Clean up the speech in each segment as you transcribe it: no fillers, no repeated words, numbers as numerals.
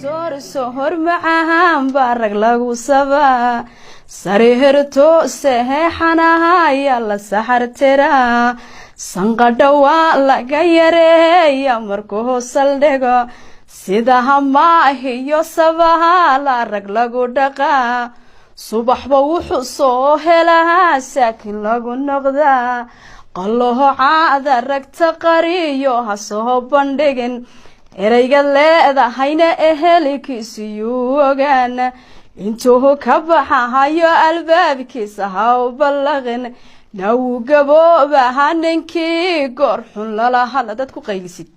sohor macaan baa rag lagu sabaa sariirto seexanaha ayaa la saxartiraa sanqadha waa laga yareeya markuu saldhigo sida hamaahiyo sabaha la rag lagu dhaqaa subaxba wuxuu soo helahaa saakin lagu noqdaa qalloho caada ragta qariyo ha soo bandhigin erayga leedahayna ehelikiisiyuu ogaan intuu ka baxahayo albaabkiisa ha u ballaqin nawu gaboobaha ninkii goor xun lala hadla dad ku qaylisid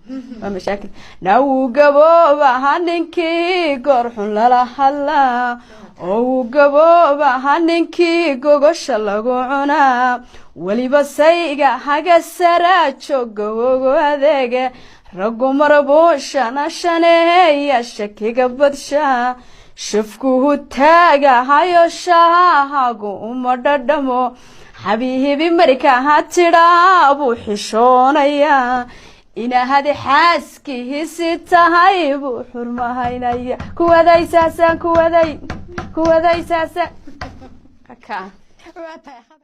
waa mashaakil nawu gaboobaha ninkii goor xun lala hadlaa oo gaboobaha ninkii gogosha lagu cunaa weliba sayga haga saraa jooga ogo adeega raggu marbuushana shaneeya shakiga badshaa shafkuhu taagahayo shaahagu uma dhadhamo xabiibi markaa tidhaa buu xishoonayaa inahadi xaaskiisi tahay buu xurmahaynaya kuwadaysaasaan